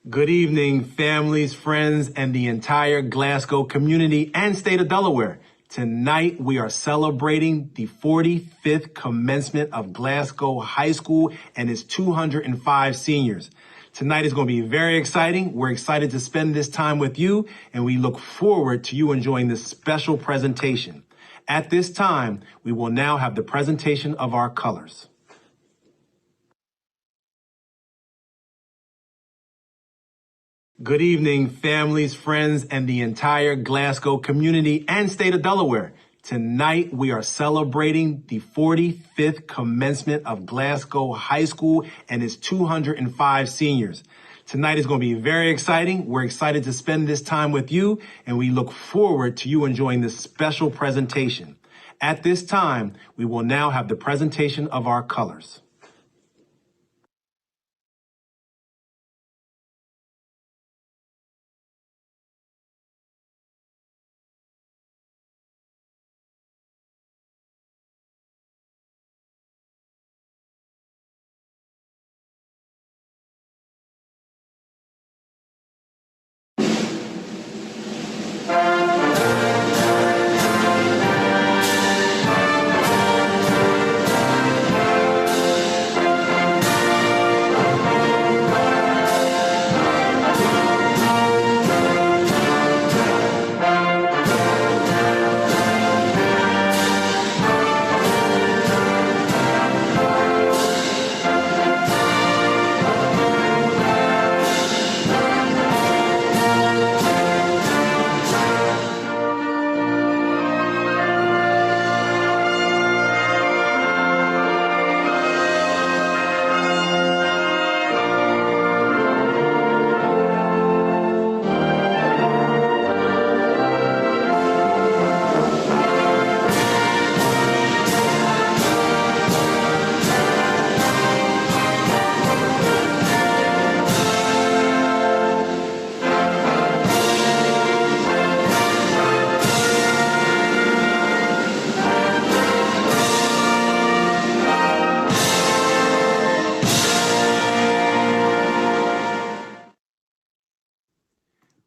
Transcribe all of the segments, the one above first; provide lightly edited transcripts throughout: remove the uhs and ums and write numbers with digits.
Good evening, families, friends, and the entire Glasgow community and state of Delaware. Tonight, we are celebrating the 45th commencement of Glasgow High School and its 205 seniors. Tonight is going to be very exciting. We're excited to spend this time with you, and we look forward to you enjoying this special presentation. At this time, we will now have the presentation of our colors. Good evening, families, friends, and the entire Glasgow community and state of Delaware. Tonight, we are celebrating the 45th commencement of Glasgow High School and its 205 seniors. Tonight is going to be very exciting. We're excited to spend this time with you, and we look forward to you enjoying this special presentation. At this time, we will now have the presentation of our colors.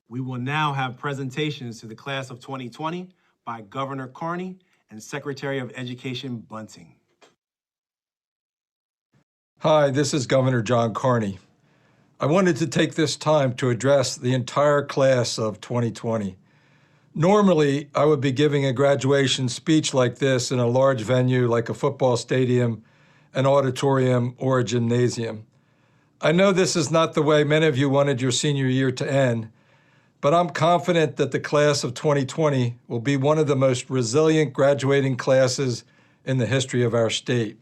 We will now have presentations to the class of 2020 by Governor Carney and Secretary of Education Bunting. Hi, this is Governor John Carney. I wanted to take this time to address the entire class of 2020. Normally, I would be giving a graduation speech like this in a large venue like a football stadium, an auditorium, or a gymnasium. I know this is not the way many of you wanted your senior year to end, but I'm confident that the class of 2020 will be one of the most resilient graduating classes in the history of our state.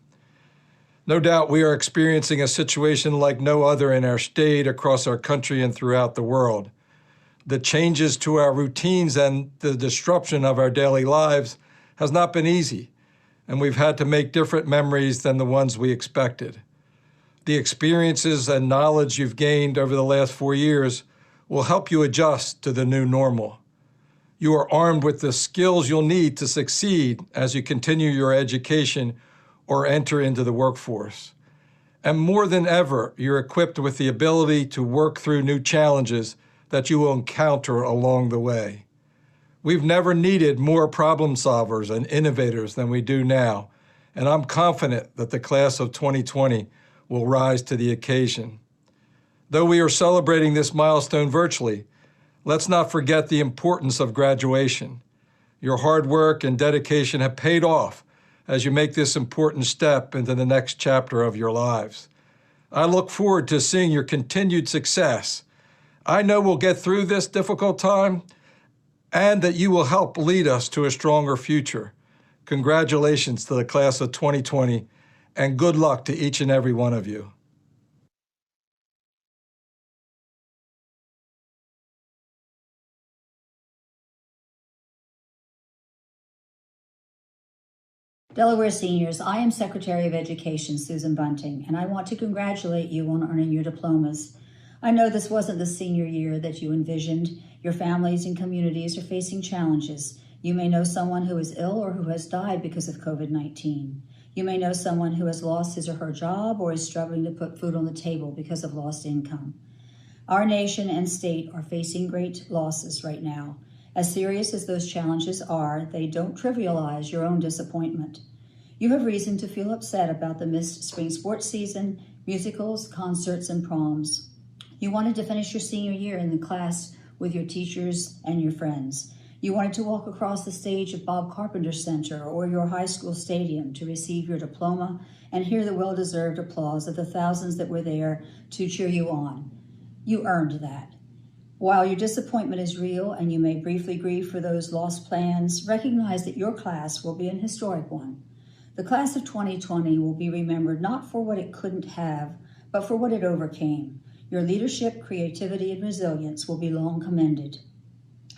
No doubt we are experiencing a situation like no other in our state, across our country, and throughout the world. The changes to our routines and the disruption of our daily lives has not been easy, and we've had to make different memories than the ones we expected. The experiences and knowledge you've gained over the last 4 years will help you adjust to the new normal. You are armed with the skills you'll need to succeed as you continue your education or enter into the workforce. And more than ever, you're equipped with the ability to work through new challenges that you will encounter along the way. We've never needed more problem solvers and innovators than we do now, and I'm confident that the class of 2020 will rise to the occasion. Though we are celebrating this milestone virtually, let's not forget the importance of graduation. Your hard work and dedication have paid off as you make this important step into the next chapter of your lives. I look forward to seeing your continued success. I know we'll get through this difficult time and that you will help lead us to a stronger future. Congratulations to the class of 2020, and good luck to each and every one of you. Delaware seniors, I am Secretary of Education Susan Bunting, and I want to congratulate you on earning your diplomas. I know this wasn't the senior year that you envisioned. Your families and communities are facing challenges. You may know someone who is ill or who has died because of COVID-19. You may know someone who has lost his or her job or is struggling to put food on the table because of lost income. Our nation and state are facing great losses right now. As serious as those challenges are, they don't trivialize your own disappointment. You have reason to feel upset about the missed spring sports season, musicals, concerts, and proms. You wanted to finish your senior year in the class with your teachers and your friends. You wanted to walk across the stage of Bob Carpenter Center or your high school stadium to receive your diploma and hear the well-deserved applause of the thousands that were there to cheer you on. You earned that. While your disappointment is real and you may briefly grieve for those lost plans, recognize that your class will be an historic one. The class of 2020 will be remembered not for what it couldn't have, but for what it overcame. Your leadership, creativity, and resilience will be long commended.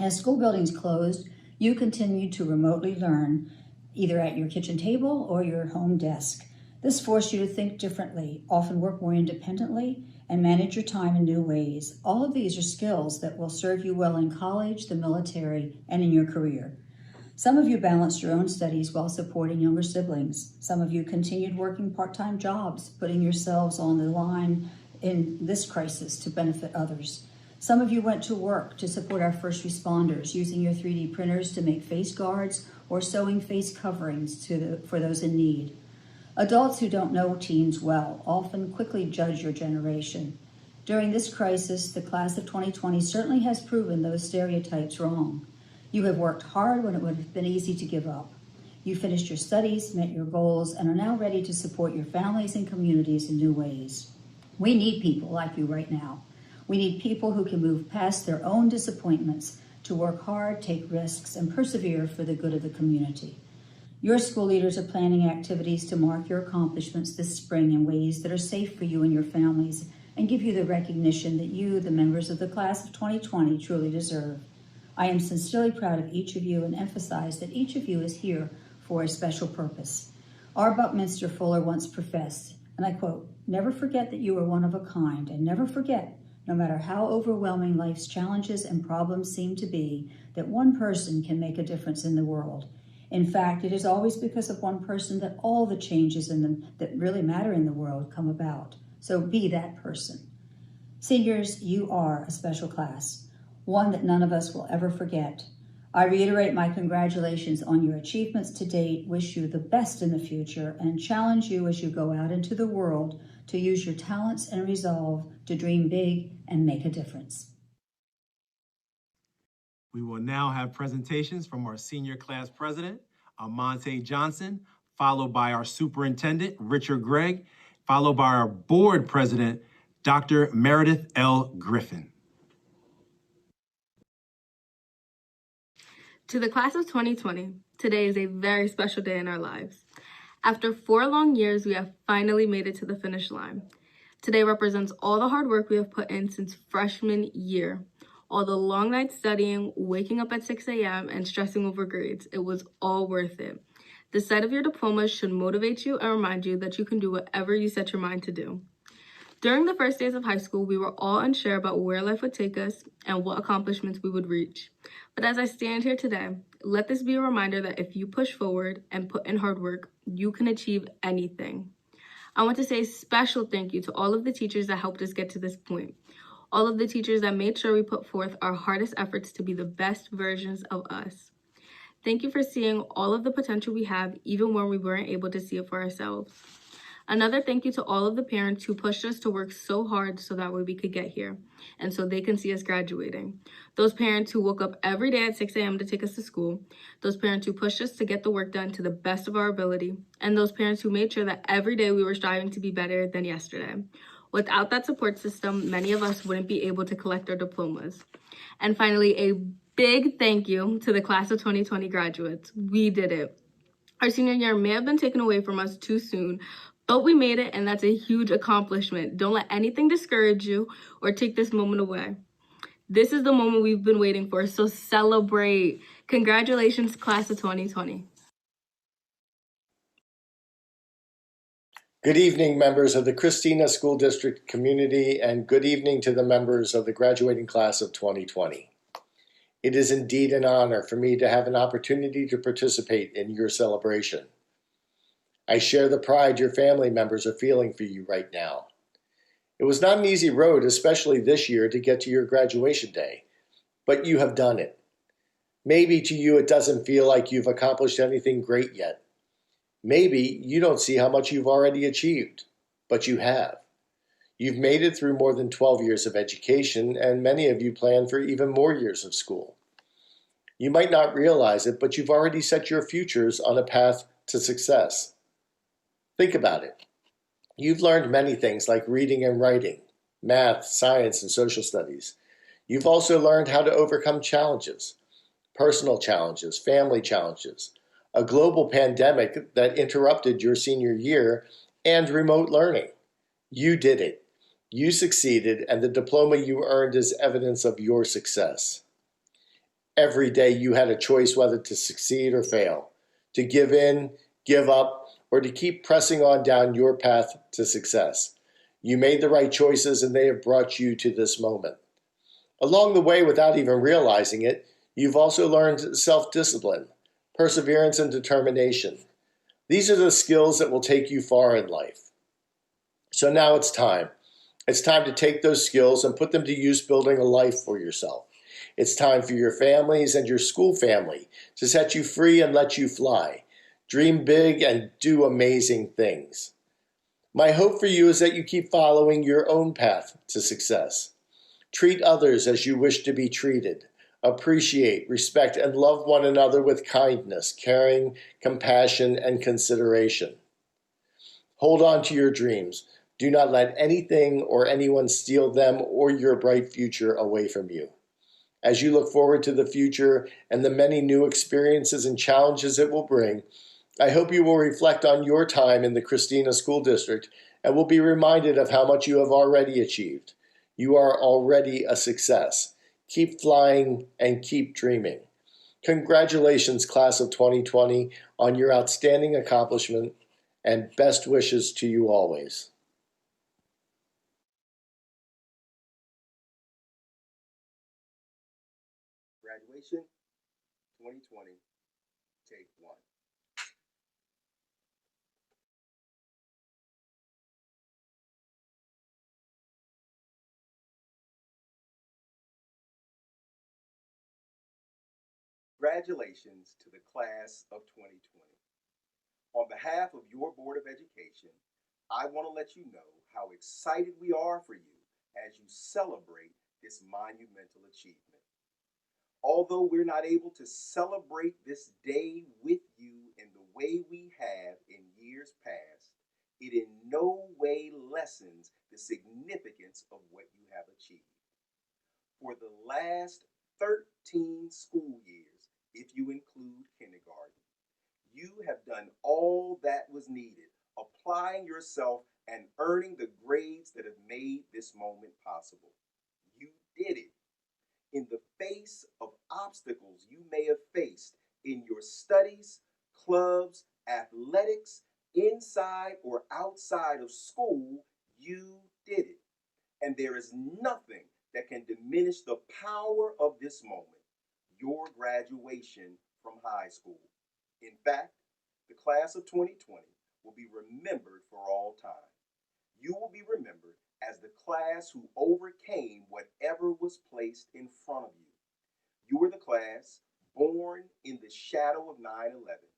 As school buildings closed, you continued to remotely learn, either at your kitchen table or your home desk. This forced you to think differently, often work more independently, and manage your time in new ways. All of these are skills that will serve you well in college, the military, and in your career. Some of you balanced your own studies while supporting younger siblings. Some of you continued working part-time jobs, putting yourselves on the line in this crisis to benefit others. Some of you went to work to support our first responders, using your 3D printers to make face guards or sewing face coverings for those in need. Adults who don't know teens well often quickly judge your generation. During this crisis, the class of 2020 certainly has proven those stereotypes wrong. You have worked hard when it would have been easy to give up. You finished your studies, met your goals, and are now ready to support your families and communities in new ways. We need people like you right now. We need people who can move past their own disappointments to work hard, take risks, and persevere for the good of the community. Your school leaders are planning activities to mark your accomplishments this spring in ways that are safe for you and your families and give you the recognition that you, the members of the class of 2020, truly deserve. I am sincerely proud of each of you and emphasize that each of you is here for a special purpose. R. Buckminster Fuller once professed, and I quote, "Never forget that you are one of a kind, and never forget, no matter how overwhelming life's challenges and problems seem to be, that one person can make a difference in the world. In fact, it is always because of one person that all the changes that really matter in the world come about. So be that person." Seniors, you are a special class, one that none of us will ever forget. I reiterate my congratulations on your achievements to date, wish you the best in the future, and challenge you as you go out into the world to use your talents and resolve to dream big and make a difference. We will now have presentations from our senior class president, Amonte Johnson, followed by our superintendent, Richard Gregg, followed by our board president, Dr. Meredith L. Griffin. To the class of 2020, today is a very special day in our lives. After 4 long years, we have finally made it to the finish line. Today represents all the hard work we have put in since freshman year. All the long nights studying, waking up at 6 a.m., and stressing over grades. It was all worth it. The sight of your diploma should motivate you and remind you that you can do whatever you set your mind to do. During the first days of high school, we were all unsure about where life would take us and what accomplishments we would reach. But as I stand here today, let this be a reminder that if you push forward and put in hard work, you can achieve anything. I want to say a special thank you to all of the teachers that helped us get to this point. All of the teachers that made sure we put forth our hardest efforts to be the best versions of us. Thank you for seeing all of the potential we have, even when we weren't able to see it for ourselves. Another thank you to all of the parents who pushed us to work so hard so that way we could get here and so they can see us graduating. Those parents who woke up every day at 6 a.m. to take us to school. Those parents who pushed us to get the work done to the best of our ability. And those parents who made sure that every day we were striving to be better than yesterday. Without that support system, many of us wouldn't be able to collect our diplomas. And finally, a big thank you to the class of 2020 graduates. We did it. Our senior year may have been taken away from us too soon, but we made it, and that's a huge accomplishment. Don't let anything discourage you or take this moment away. This is the moment we've been waiting for, so celebrate. Congratulations, class of 2020. Good evening, members of the Christina School District community, and good evening to the members of the graduating class of 2020. It is indeed an honor for me to have an opportunity to participate in your celebration. I share the pride your family members are feeling for you right now. It was not an easy road, especially this year, to get to your graduation day, but you have done it. Maybe to you it doesn't feel like you've accomplished anything great yet. Maybe you don't see how much you've already achieved, but you have. You've made it through more than 12 years of education, and many of you plan for even more years of school. You might not realize it, but you've already set your futures on a path to success. Think about it. You've learned many things like reading and writing, math, science, and social studies. You've also learned how to overcome challenges, personal challenges, family challenges, a global pandemic that interrupted your senior year, and remote learning. You did it. You succeeded, and the diploma you earned is evidence of your success. Every day you had a choice whether to succeed or fail, to give in, give up, or to keep pressing on down your path to success. You made the right choices, and they have brought you to this moment. Along the way, without even realizing it, you've also learned self-discipline, perseverance, and determination. These are the skills that will take you far in life. So now it's time. It's time to take those skills and put them to use building a life for yourself. It's time for your families and your school family to set you free and let you fly. Dream big and do amazing things. My hope for you is that you keep following your own path to success. Treat others as you wish to be treated. Appreciate, respect, and love one another with kindness, caring, compassion, and consideration. Hold on to your dreams. Do not let anything or anyone steal them or your bright future away from you. As you look forward to the future and the many new experiences and challenges it will bring, I hope you will reflect on your time in the Christina School District and will be reminded of how much you have already achieved. You are already a success. Keep flying and keep dreaming. Congratulations, class of 2020, on your outstanding accomplishment, and best wishes to you always. Graduation 2020, take one. Congratulations to the class of 2020. On behalf of your Board of Education, I want to let you know how excited we are for you as you celebrate this monumental achievement. Although we're not able to celebrate this day with you in the way we have in years past, it in no way lessens the significance of what you have achieved. For the last 13 school years, if you include kindergarten, you have done all that was needed, applying yourself and earning the grades that have made this moment possible. You did it. In the face of obstacles you may have faced in your studies, clubs, athletics, inside or outside of school, you did it. And there is nothing that can diminish the power of this moment, your graduation from high school. In fact, the class of 2020 will be remembered for all time. You will be remembered as the class who overcame whatever was placed in front of you. You were the class born in the shadow of 9/11.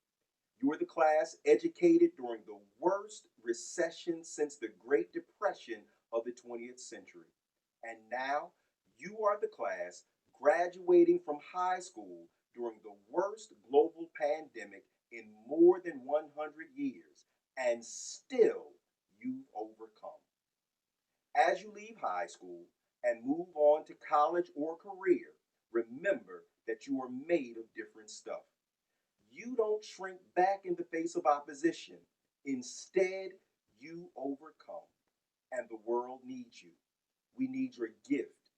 You were the class educated during the worst recession since the Great Depression of the 20th century. And now you are the class graduating from high school during the worst global pandemic in more than 100 years. And still you've overcome. As you leave high school and move on to college or career, remember that you are made of different stuff. You don't shrink back in the face of opposition. Instead, you overcome. And the world needs you. We need your gift.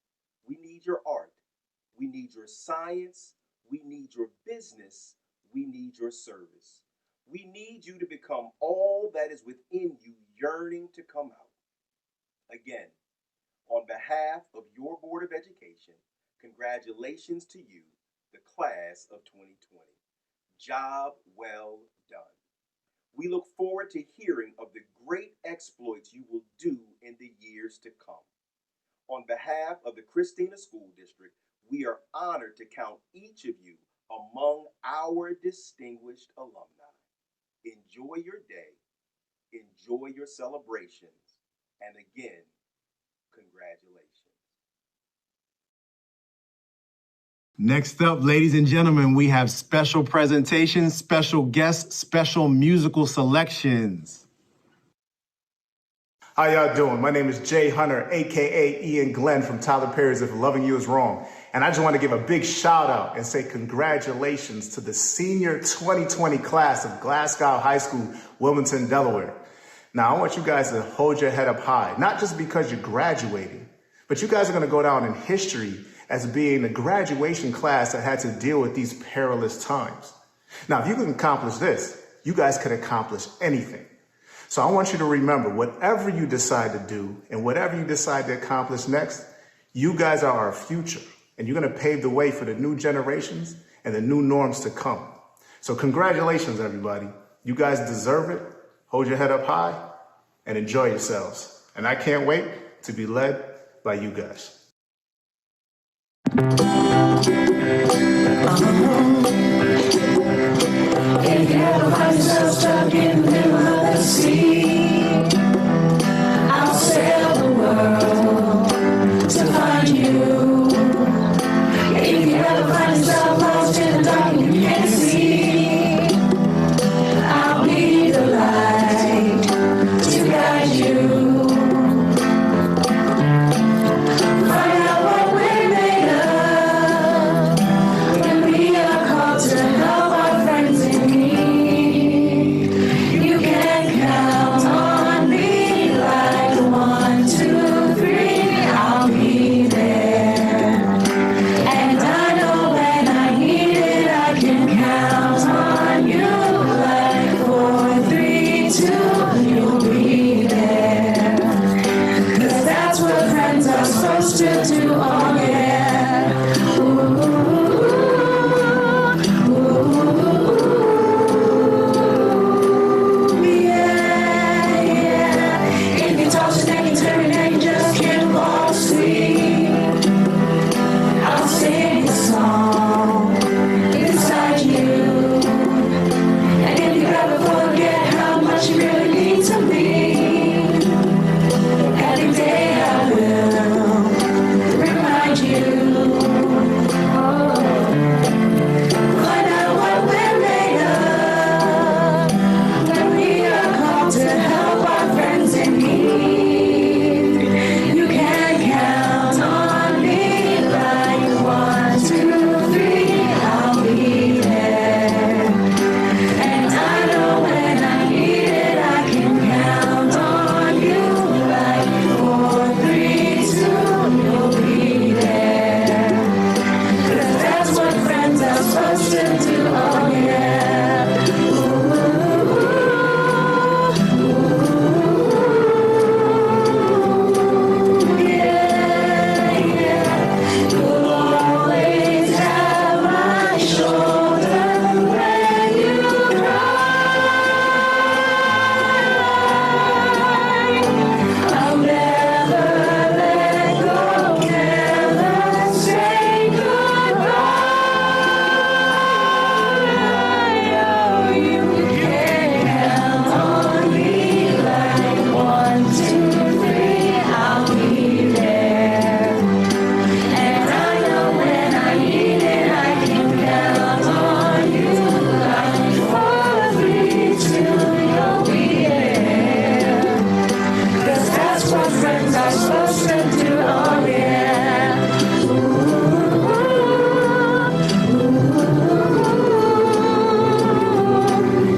We need your art. We need your science. We need your business. We need your service. We need you to become all that is within you yearning to come out. Again, on behalf of your Board of Education, congratulations to you, the class of 2020. Job well done. We look forward to hearing of the great exploits you will do in the years to come. On behalf of the Christina School District, we are honored to count each of you among our distinguished alumni. Enjoy your day, enjoy your celebrations, and again, congratulations. Next up, ladies and gentlemen, we have special presentations, special guests, special musical selections. How y'all doing? My name is Jay Hunter, aka Ian Glenn from Tyler Perry's If Loving You Is Wrong. And I just want to give a big shout out and say congratulations to the senior 2020 class of Glasgow High School, Wilmington, Delaware. Now, I want you guys to hold your head up high, not just because you're graduating, but you guys are going to go down in history as being the graduation class that had to deal with these perilous times. Now, if you can accomplish this, you guys could accomplish anything. So I want you to remember, whatever you decide to do and whatever you decide to accomplish next, you guys are our future, and you're going to pave the way for the new generations and the new norms to come. So congratulations, everybody. You guys deserve it. Hold your head up high and enjoy yourselves. And I can't wait to be led by you guys. If you ever find yourself stuck in the middle of the sea, I'll sail the world to find you. If you ever find yourself lost in the dark and you can't see, I'll be the light to guide you. Find out what we're made of when we are called to help our friends in need. You can count on me like 1, 2, 3, I'll be there. And I know when I need it, I can count on you like 4, 3, 2, you'll be there. 'Cause that's what friends are supposed to do, oh yeah. Ooh, yeah, yeah. If you toss your neck and turn and you just can't fall asleep, I'll sing a song inside you. And if you ever forget how much you really mean to me, every day I will remind you. Oh, find out what we're made of when we are called to help our friends in need. You can count on me like 1, 2, 3, I'll be there. And I know when I need it, I can count on you like 4, 3, 2, you'll be there. 'Cause that's what friends are supposed to do, oh yeah. Yeah, yeah. You'll always have my shoulder when you cry. I'll never let go, never say goodbye. Oh, you can count on me like 1, 2, 3, I'll be there. And I know when I need it, I can count on you like 4, 3, 2, you'll be there. 'Cause that's what friends are supposed to do, oh yeah.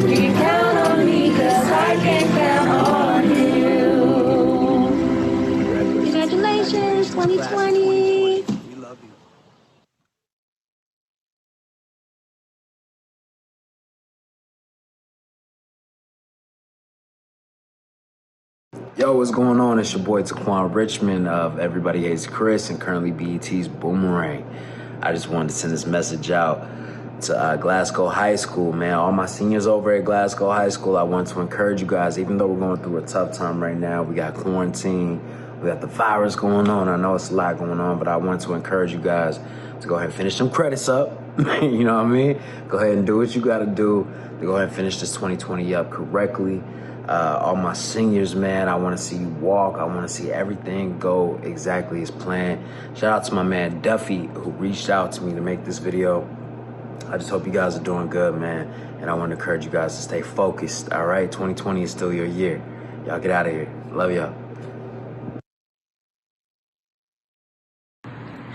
You can count on me 'cause I can count on you. Congratulations, 2020. We love you. Yo, what's going on? It's your boy Taquan Richmond of Everybody Hates Chris and currently BET's Boomerang. I just wanted to send this message out to Glasgow High School, man. All my seniors over at Glasgow High School, I want to encourage you guys, even though we're going through a tough time right now, we got quarantine, we got the virus going on. I know it's a lot going on, but I want to encourage you guys to go ahead and finish some credits up. You know what I mean? Go ahead and do what you got to do to go ahead and finish this 2020 up correctly. All my seniors, man, I want to see you walk. I want to see everything go exactly as planned. Shout out to my man Duffy, who reached out to me to make this video. I just hope you guys are doing good, man. And I want to encourage you guys to stay focused, all right? 2020 is still your year. Y'all get out of here. Love y'all.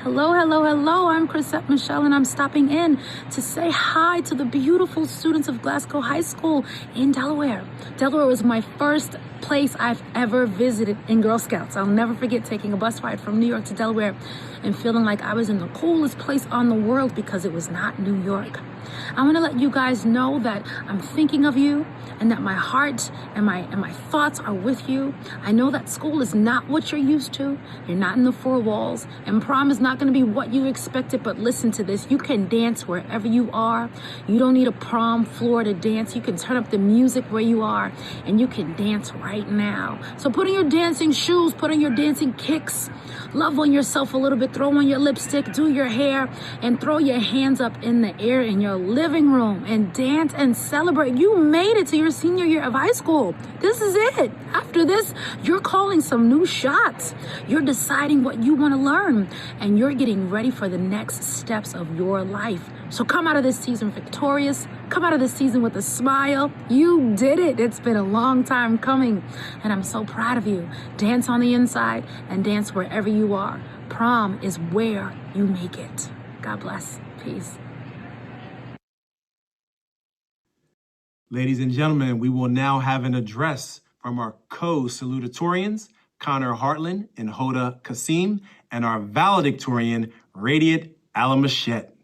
Hello, hello, hello. I'm Chrisette Michelle, and I'm stopping in to say hi to the beautiful students of Glasgow High School in Delaware. Delaware was my first place I've ever visited in Girl Scouts. I'll never forget taking a bus ride from New York to Delaware and feeling like I was in the coolest place on the world because it was not New York. I want to let you guys know that I'm thinking of you and that my heart and my thoughts are with you. I know that school is not what you're used to. You're not in the four walls, and prom is not going to be what you expected, but listen to this. You can dance wherever you are. You don't need a prom floor to dance. You can turn up the music where you are, and you can dance right now. So put on your dancing shoes, put on your dancing kicks, love on yourself a little bit, throw on your lipstick, do your hair, and throw your hands up in the air in your living room and dance and celebrate. You made it to your senior year of high school. This is it. After this, you're calling some new shots. You're deciding what you want to learn, and you're getting ready for the next steps of your life. So come out of this season victorious. Come out of this season with a smile. You did it. It's been a long time coming, and I'm so proud of you. Dance on the inside and dance wherever you are. Prom is where you make it. God bless. Peace. Ladies and gentlemen, we will now have an address from our co-salutatorians, Connor Hartland and Hoda Kasim, and our valedictorian, Radiant Alamachette.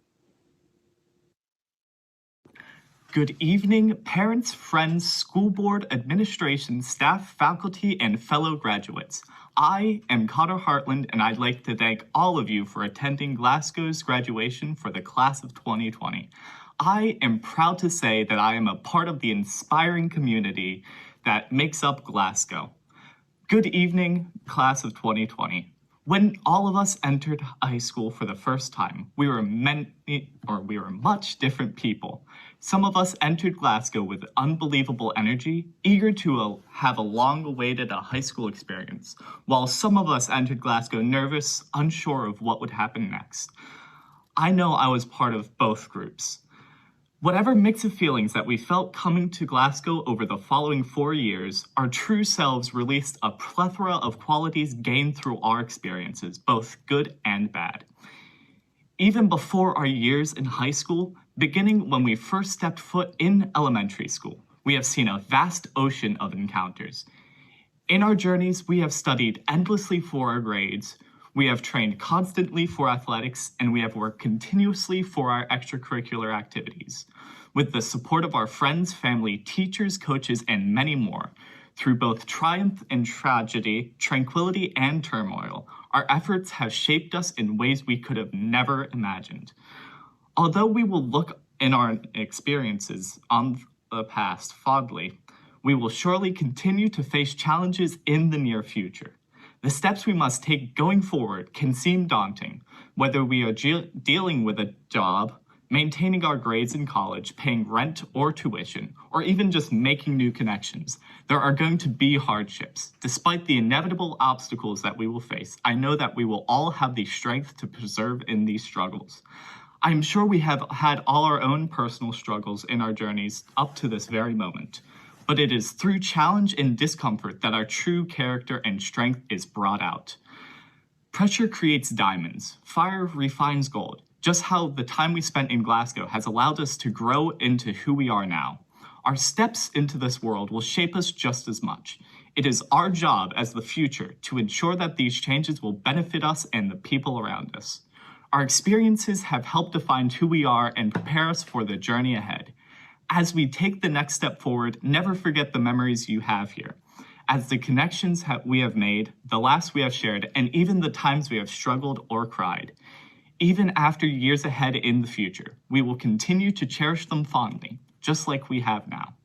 Good evening, parents, friends, school board, administration, staff, faculty, and fellow graduates. I am Connor Hartland, and I'd like to thank all of you for attending Glasgow's graduation for the class of 2020. I am proud to say that I am a part of the inspiring community that makes up Glasgow. Good evening, class of 2020. When all of us entered high school for the first time, we were much different people. Some of us entered Glasgow with unbelievable energy, eager to have a long-awaited high school experience, while some of us entered Glasgow nervous, unsure of what would happen next. I know I was part of both groups. Whatever mix of feelings that we felt coming to Glasgow over the following 4 years, our true selves released a plethora of qualities gained through our experiences, both good and bad. Even before our years in high school, beginning when we first stepped foot in elementary school, we have seen a vast ocean of encounters. In our journeys, we have studied endlessly for our grades, we have trained constantly for athletics, and we have worked continuously for our extracurricular activities. With the support of our friends, family, teachers, coaches, and many more, through both triumph and tragedy, tranquility and turmoil, our efforts have shaped us in ways we could have never imagined. Although we will look in our experiences on the past fondly, we will surely continue to face challenges in the near future. The steps we must take going forward can seem daunting, whether we are dealing with a job, maintaining our grades in college, paying rent or tuition, or even just making new connections. There are going to be hardships. Despite the inevitable obstacles that we will face, I know that we will all have the strength to persevere in these struggles. I'm sure we have had all our own personal struggles in our journeys up to this very moment. But it is through challenge and discomfort that our true character and strength is brought out. Pressure creates diamonds. Fire refines gold. Just how the time we spent in Glasgow has allowed us to grow into who we are now. Our steps into this world will shape us just as much. It is our job as the future to ensure that these changes will benefit us and the people around us. Our experiences have helped define who we are and prepare us for the journey ahead. As we take the next step forward, never forget the memories you have here. As the connections we have made, the laughs we have shared, and even the times we have struggled or cried. Even after years ahead in the future, we will continue to cherish them fondly, just like we have now.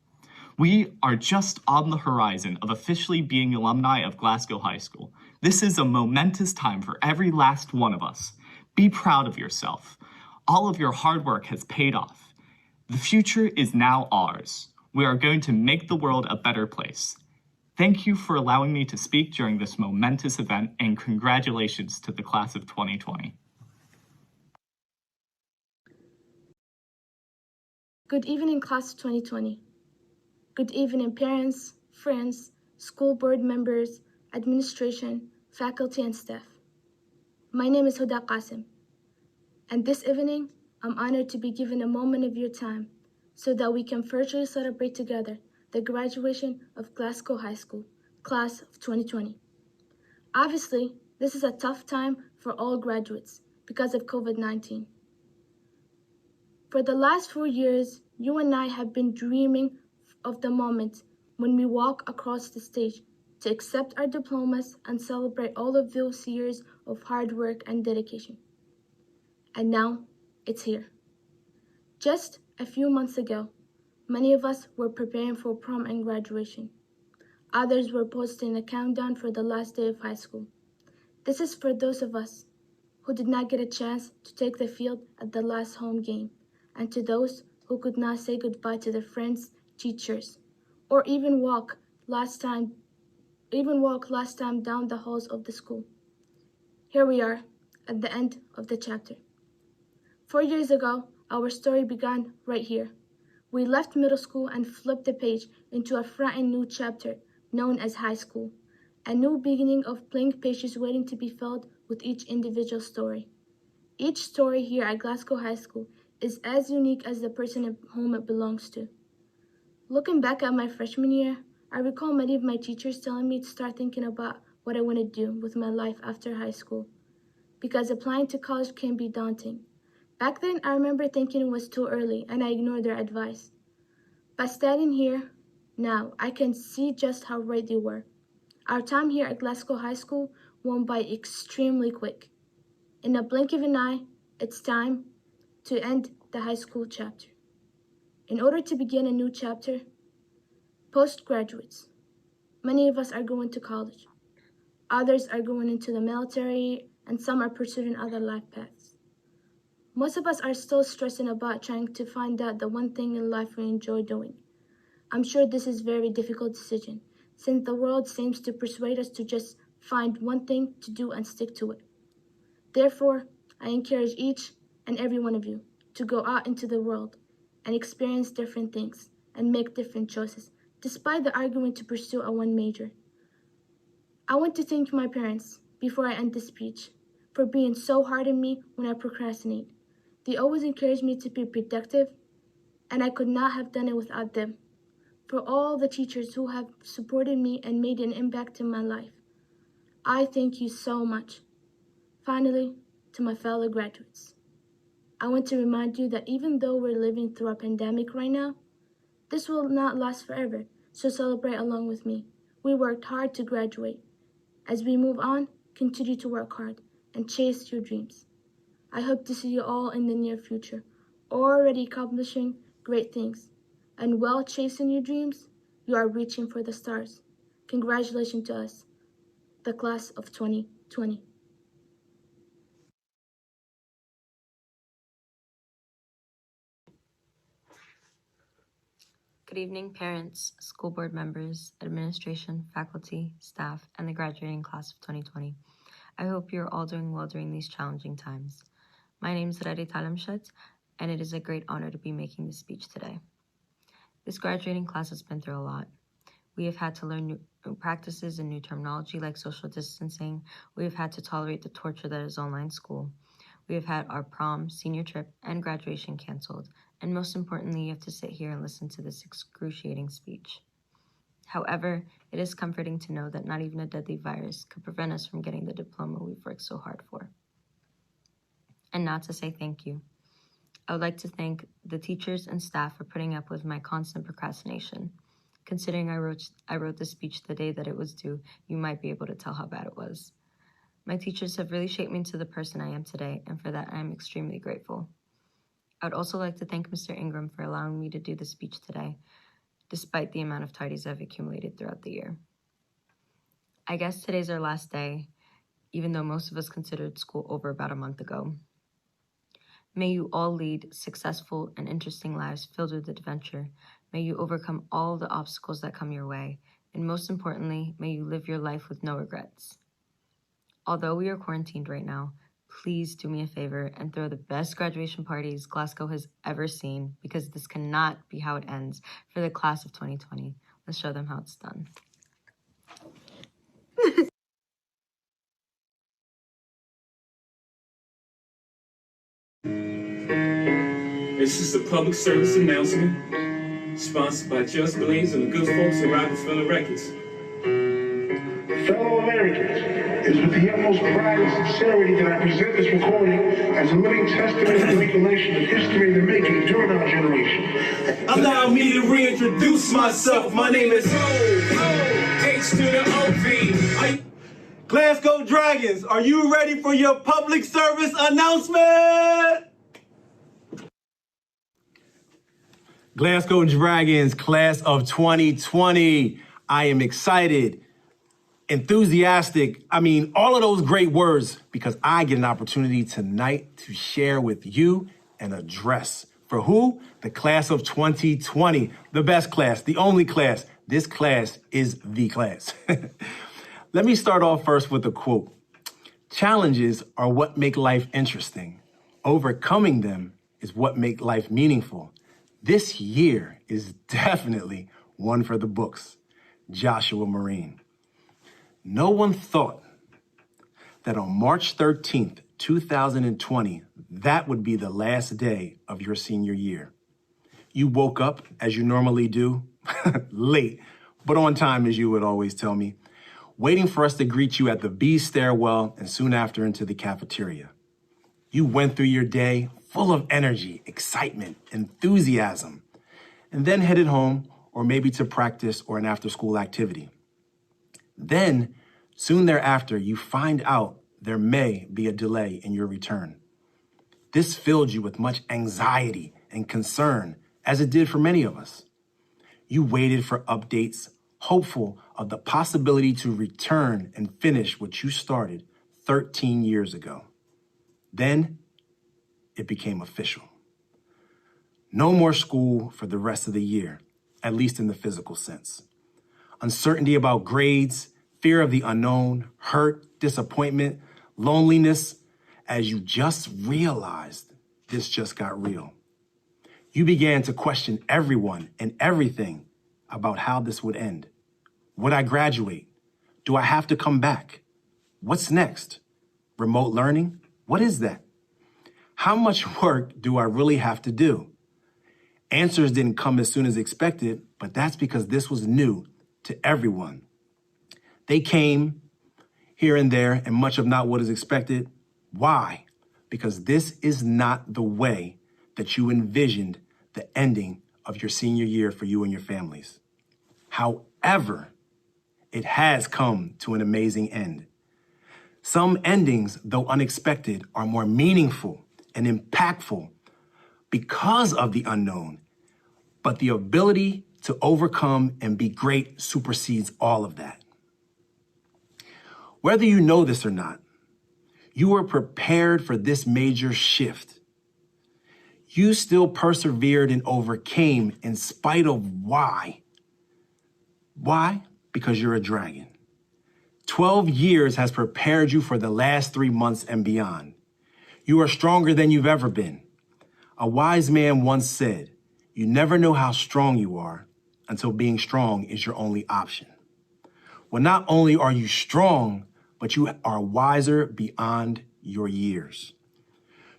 We are just on the horizon of officially being alumni of Glasgow High School. This is a momentous time for every last one of us. Be proud of yourself. All of your hard work has paid off. The future is now ours. We are going to make the world a better place. Thank you for allowing me to speak during this momentous event, and congratulations to the class of 2020. Good evening, class of 2020. Good evening, parents, friends, school board members, administration, faculty, and staff. My name is Huda Qasim, and this evening, I'm honored to be given a moment of your time so that we can virtually celebrate together the graduation of Glasgow High School, class of 2020. Obviously, this is a tough time for all graduates because of COVID-19. For the last 4 years, you and I have been dreaming of the moment when we walk across the stage to accept our diplomas and celebrate all of those years of hard work and dedication. And now, it's here. Just a few months ago, many of us were preparing for prom and graduation. Others were posting a countdown for the last day of high school. This is for those of us who did not get a chance to take the field at the last home game, and to those who could not say goodbye to their friends, teachers, or even walk last time down the halls of the school. Here we are at the end of the chapter. 4 years ago, our story began right here. We left middle school and flipped the page into a frightening new chapter known as high school, a new beginning of blank pages waiting to be filled with each individual story. Each story here at Glasgow High School is as unique as the person at whom it belongs to. Looking back at my freshman year, I recall many of my teachers telling me to start thinking about what I want to do with my life after high school, because applying to college can be daunting. Back then, I remember thinking it was too early, and I ignored their advice. But standing here now, I can see just how right they were. Our time here at Glasgow High School went by extremely quick. In a blink of an eye, it's time to end the high school chapter. In order to begin a new chapter, postgraduates, many of us are going to college. Others are going into the military, and some are pursuing other life paths. Most of us are still stressing about trying to find out the one thing in life we enjoy doing. I'm sure this is a very difficult decision, since the world seems to persuade us to just find one thing to do and stick to it. Therefore, I encourage each and every one of you to go out into the world and experience different things and make different choices, despite the argument to pursue a one major. I want to thank my parents, before I end this speech, for being so hard on me when I procrastinate. They always encouraged me to be productive, and I could not have done it without them. For all the teachers who have supported me and made an impact in my life, I thank you so much. Finally, to my fellow graduates, I want to remind you that even though we're living through a pandemic right now, this will not last forever, so celebrate along with me. We worked hard to graduate. As we move on, continue to work hard and chase your dreams. I hope to see you all in the near future, already accomplishing great things. And while chasing your dreams, you are reaching for the stars. Congratulations to us, the class of 2020. Good evening, parents, school board members, administration, faculty, staff, and the graduating class of 2020. I hope you're all doing well during these challenging times. My name is Rari Talamshat, and it is a great honor to be making this speech today. This graduating class has been through a lot. We have had to learn new practices and new terminology like social distancing. We have had to tolerate the torture that is online school. We have had our prom, senior trip, and graduation canceled. And most importantly, you have to sit here and listen to this excruciating speech. However, it is comforting to know that not even a deadly virus could prevent us from getting the diploma we've worked so hard for. And now to say thank you. I would like to thank the teachers and staff for putting up with my constant procrastination. Considering I wrote this speech the day that it was due, you might be able to tell how bad it was. My teachers have really shaped me into the person I am today, and for that I am extremely grateful. I would also like to thank Mr. Ingram for allowing me to do the speech today, despite the amount of tidies I've accumulated throughout the year. I guess today's our last day, even though most of us considered school over about a month ago. May you all lead successful and interesting lives filled with adventure. May you overcome all the obstacles that come your way. And most importantly, may you live your life with no regrets. Although we are quarantined right now, please do me a favor and throw the best graduation parties Glasgow has ever seen, because this cannot be how it ends for the class of 2020. Let's show them how it's done. This is a public service announcement sponsored by Just Blaze and the good folks at Rockefeller Records. Fellow Americans, it is with the utmost pride and sincerity that I present this recording as a living testament and recollection of history in the making during our generation. Allow me to reintroduce myself. My name is H to the OV. Glasgow Dragons, are you ready for your public service announcement? Glasgow Dragons, class of 2020. I am excited, enthusiastic. All of those great words, because I get an opportunity tonight to share with you an address. For who? The class of 2020. The best class, the only class. This class is the class. Let me start off first with a quote. Challenges are what make life interesting. Overcoming them is what make life meaningful. This year is definitely one for the books. Joshua Marine. No one thought that on March 13th, 2020, that would be the last day of your senior year. You woke up, as you normally do, late, but on time, as you would always tell me, waiting for us to greet you at the B stairwell and soon after into the cafeteria. You went through your day full of energy, excitement, enthusiasm, and then headed home or maybe to practice or an after-school activity. Then, soon thereafter, you find out there may be a delay in your return. This filled you with much anxiety and concern, as it did for many of us. You waited for updates, hopeful of the possibility to return and finish what you started 13 years ago. Then, it became official. No more school for the rest of the year, at least in the physical sense. Uncertainty about grades, fear of the unknown, hurt, disappointment, loneliness, as you just realized this just got real. You began to question everyone and everything about how this would end. Would I graduate? Do I have to come back? What's next? Remote learning? What is that? How much work do I really have to do? Answers didn't come as soon as expected, but that's because this was new to everyone. They came here and there, and much of not what is expected. Why? Because this is not the way that you envisioned the ending of your senior year for you and your families. However, it has come to an amazing end. Some endings, though unexpected, are more meaningful and impactful because of the unknown, but the ability to overcome and be great supersedes all of that. Whether you know this or not, you were prepared for this major shift. You still persevered and overcame in spite of why. Why? Because you're a dragon. 12 years has prepared you for the last 3 months and beyond. You are stronger than you've ever been. A wise man once said, you never know how strong you are until being strong is your only option. Well, not only are you strong, but you are wiser beyond your years.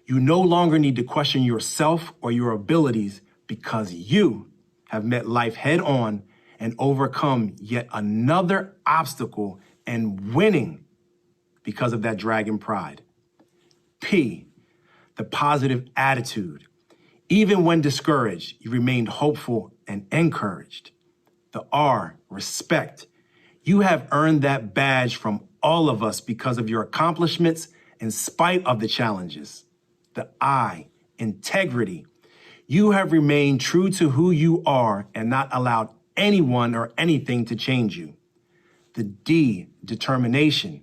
You no longer need to question yourself or your abilities because you have met life head on and overcome yet another obstacle and winning because of that dragon pride. P, the positive attitude. Even when discouraged, you remained hopeful and encouraged. The R, respect. You have earned that badge from all of us because of your accomplishments in spite of the challenges. The I, integrity. You have remained true to who you are and not allowed anyone or anything to change you. The D, determination.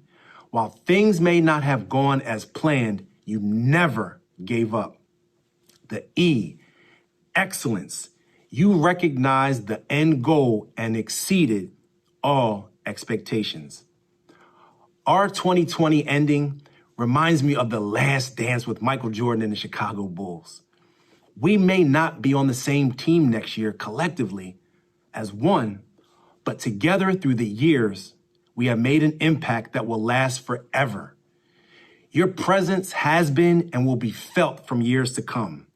While things may not have gone as planned, you never gave up. The E, excellence. You recognized the end goal and exceeded all expectations. Our 2020 ending reminds me of the last dance with Michael Jordan and the Chicago Bulls. We may not be on the same team next year collectively as one, but together through the years, we have made an impact that will last forever. Your presence has been and will be felt from years to come.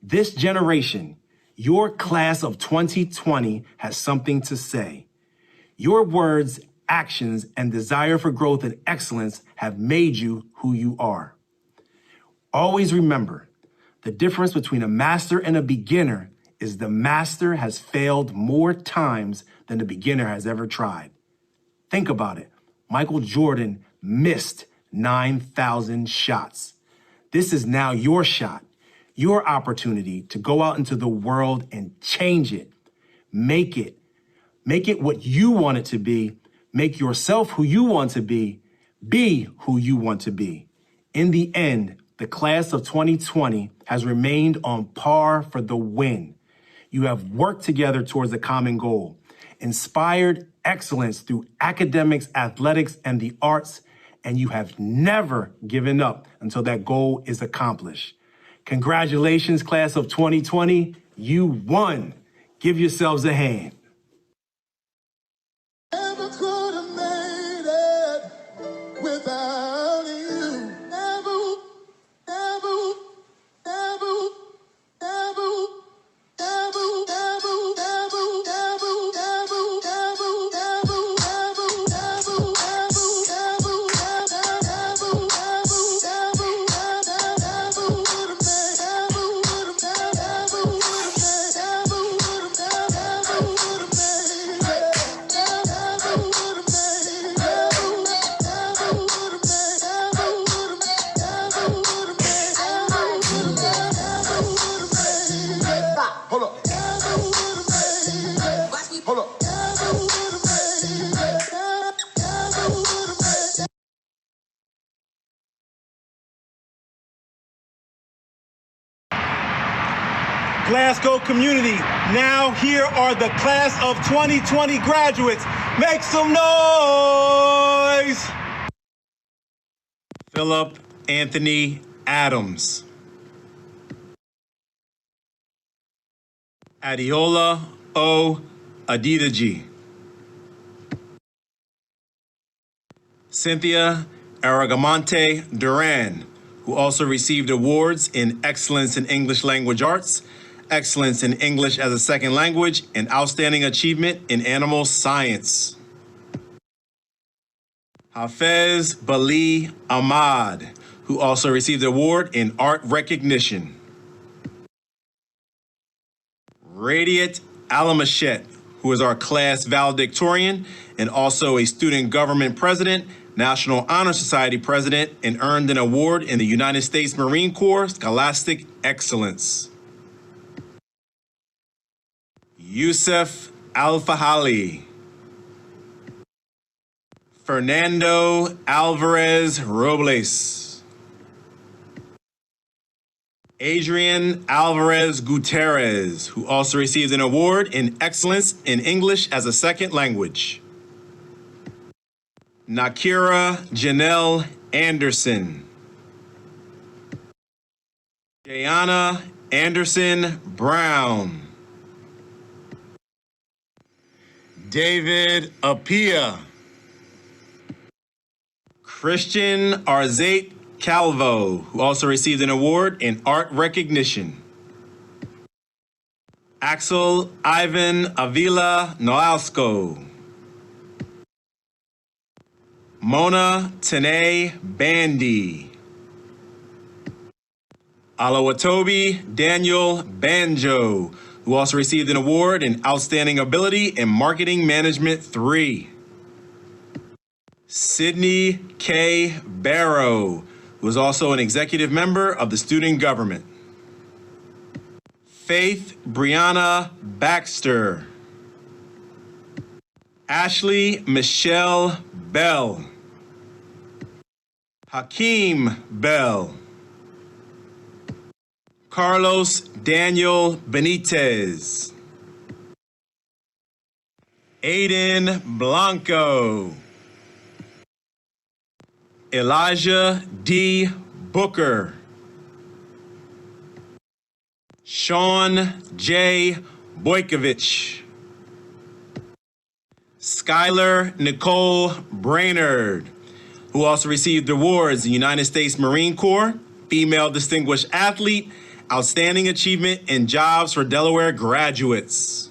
This generation, your class of 2020, has something to say. Your words, actions, and desire for growth and excellence have made you who you are. Always remember, the difference between a master and a beginner is the master has failed more times than the beginner has ever tried. Think about it. Michael Jordan missed 9,000 shots. This is now your shot, your opportunity to go out into the world and change it. Make it what you want it to be. Make yourself who you want to be who you want to be. In the end, the class of 2020 has remained on par for the win. You have worked together towards a common goal, inspired excellence through academics, athletics, and the arts, and you have never given up until that goal is accomplished. Congratulations, class of 2020. You won. Give yourselves a hand. Never could have made it without you. Never, never, never, never, never, never, never, never, never, never, never, Hold up. Hold up. Glasgow community, now here are the class of 2020 graduates. Make some noise! Philip Anthony Adams. Adiola O. Adidaji. Cynthia Aragamante Duran, who also received awards in Excellence in English Language Arts, Excellence in English as a Second Language, and Outstanding Achievement in Animal Science. Hafez Bali Ahmad, who also received an award in Art Recognition. Radiat Alamachet, who is our class valedictorian and also a student government president, National Honor Society president, and earned an award in the United States Marine Corps Scholastic Excellence. Yusuf Al-Fahali. Fernando Alvarez Robles. Adrian Alvarez Gutierrez, who also received an award in Excellence in English as a Second Language. Nakira Janelle Anderson. Jayana Anderson Brown. David Apia. Christian Arzate Calvo, who also received an award in Art Recognition. Axel Ivan Avila Noalsko. Mona Tene Bandy. Alawatobi Daniel Banjo, who also received an award in Outstanding Ability in Marketing Management 3. Sydney K. Barrow, who is also an executive member of the student government. Faith Brianna Baxter. Ashley Michelle Bell. Hakeem Bell. Carlos Daniel Benitez. Aiden Blanco. Elijah D. Booker. Sean J. Boykovich. Skylar Nicole Brainerd, who also received awards in the United States Marine Corps, Female Distinguished Athlete, Outstanding Achievement in Jobs for Delaware Graduates.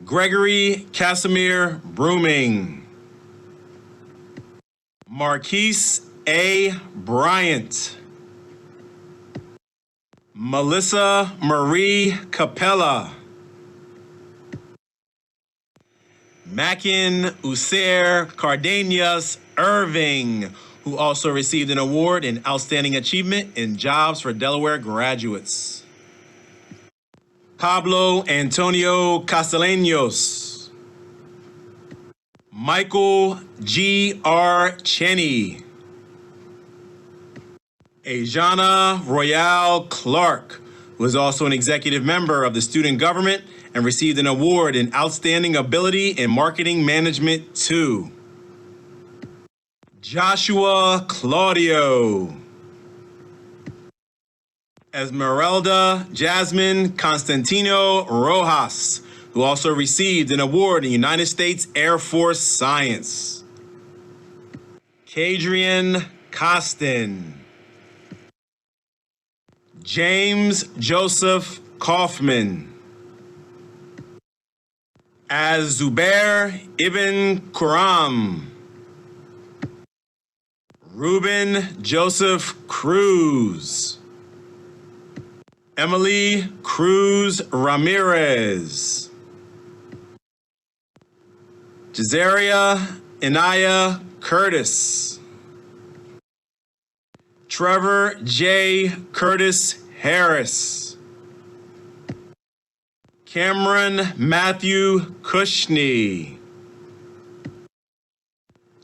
Gregory Casimir Brooming. Marquise A. Bryant. Melissa Marie Capella. Mackin Usair Cardenas Irving, who also received an award in Outstanding Achievement in Jobs for Delaware Graduates. Pablo Antonio Castellanos. Michael G. R. Cheney. Ajana Royale Clark, who is also an executive member of the student government and received an award in Outstanding Ability in Marketing Management 2. Joshua Claudio. Esmeralda Jasmine Constantino Rojas, who also received an award in United States Air Force Science. Kadrian Costin. James Joseph Kaufman. Az-Zubair Ibn Quram. Ruben Joseph Cruz. Emily Cruz Ramirez. Jazaria Inaya Curtis. Trevor J. Curtis Harris. Cameron Matthew Kushney.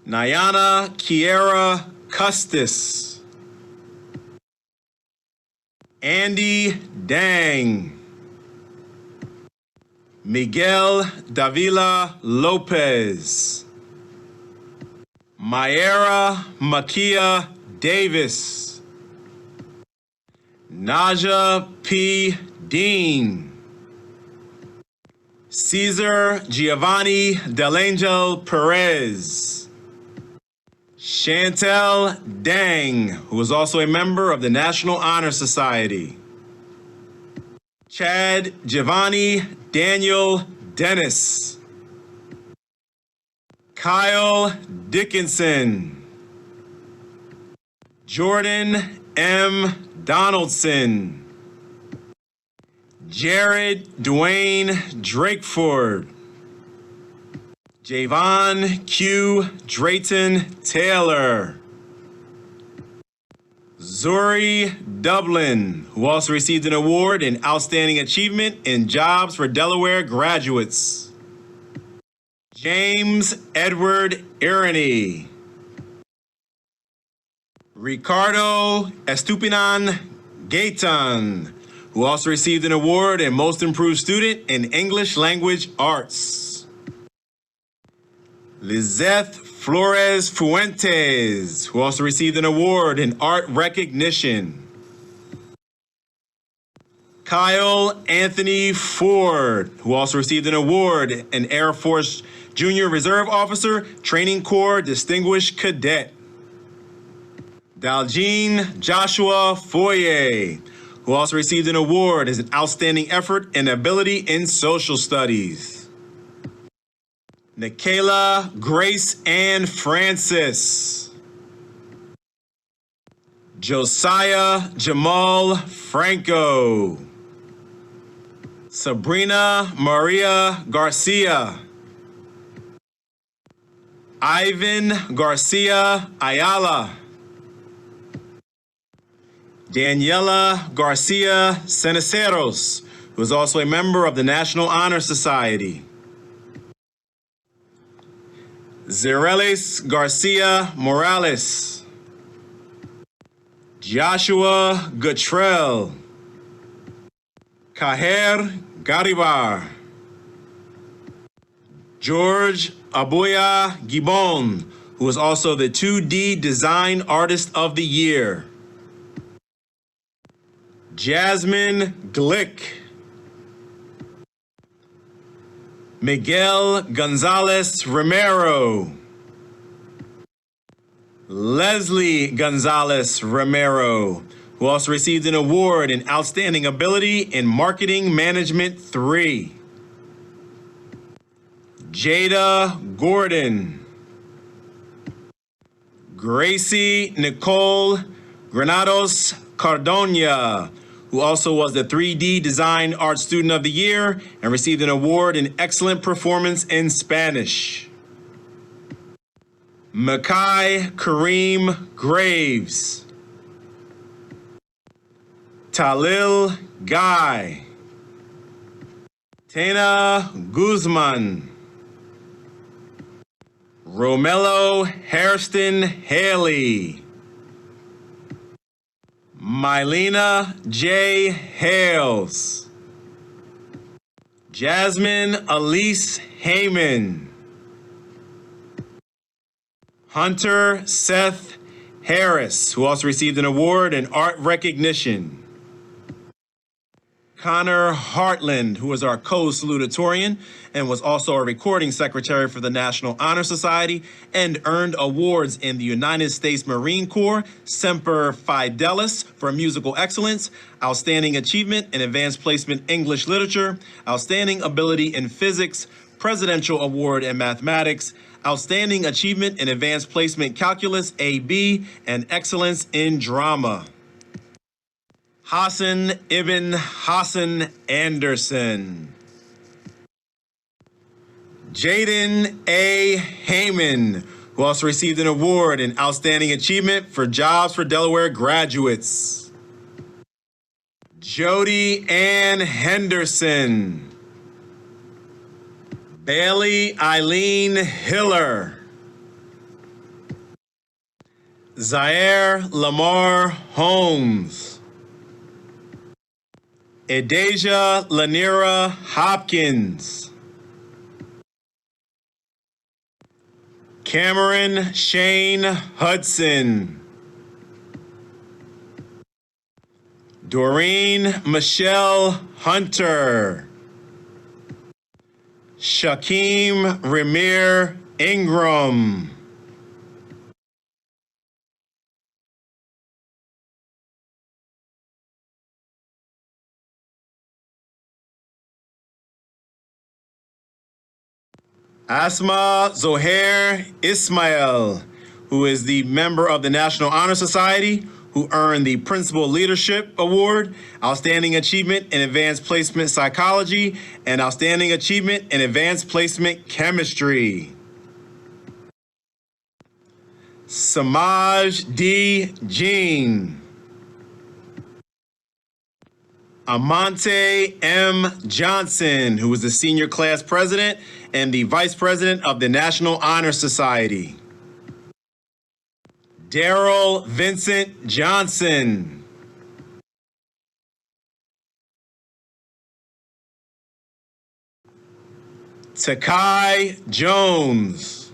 Nyana Kiera Custis. Andy Dang. Miguel Davila Lopez. Mayera Makia Davis. Naja P. Dean. Cesar Giovanni Delangel Perez. Chantel Dang, who is also a member of the National Honor Society. Chad Giovanni Daniel Dennis. Kyle Dickinson. Jordan M. Donaldson. Jared Dwayne Drakeford. Javon Q. Drayton Taylor. Zuri Dublin, who also received an award in Outstanding Achievement in Jobs for Delaware Graduates. James Edward Irony. Ricardo Estupinan Gayton, who also received an award in Most Improved Student in English Language Arts. Lizeth Flores Fuentes, who also received an award in Art Recognition. Kyle Anthony Ford, who also received an award in Air Force Junior Reserve Officer Training Corps Distinguished Cadet. Daljean Joshua Foyer, who also received an award as an outstanding effort and ability in social studies. Nikayla Grace Ann Francis. Josiah Jamal Franco. Sabrina Maria Garcia. Ivan Garcia Ayala. Daniela Garcia Ceniceros, who is also a member of the National Honor Society. Zerelis Garcia Morales. Joshua Guttrell. Kaher Garibar. George Abuya Gibon, who is also the 2D Design Artist of the Year. Jasmine Glick. Miguel Gonzalez Romero. Leslie Gonzalez Romero, who also received an award in Outstanding Ability in Marketing Management 3. Jada Gordon. Gracie Nicole Granados Cardona, who also was the 3D Design Art Student of the Year and received an award in Excellent Performance in Spanish. Makai Kareem Graves. Talil Guy. Tana Guzman. Romello Hairston Haley. Mylena J. Hales. Jasmine Elise Heyman. Hunter Seth Harris, who also received an award in art recognition. Connor Hartland, who was our co-salutatorian and was also a recording secretary for the National Honor Society and earned awards in the United States Marine Corps, Semper Fidelis for musical excellence, outstanding achievement in advanced placement English literature, outstanding ability in physics, Presidential Award in mathematics, outstanding achievement in advanced placement calculus AB, and excellence in drama. Hassan Ibn Hassan Anderson. Jaden A. Heyman, who also received an award in Outstanding Achievement for Jobs for Delaware Graduates. Jody Ann Henderson. Bailey Eileen Hiller. Zaire Lamar Holmes. Edasia Lanira Hopkins. Cameron Shane Hudson. Doreen Michelle Hunter. Shaquem Ramir Ingram. Asma Zohair Ismail, who is the member of the National Honor Society, who earned the Principal Leadership Award, Outstanding Achievement in Advanced Placement Psychology, and Outstanding Achievement in Advanced Placement Chemistry. Samaj D. Jean. Amante M. Johnson, who was the senior class president and the vice president of the National Honor Society. Daryl Vincent Johnson. Takai Jones.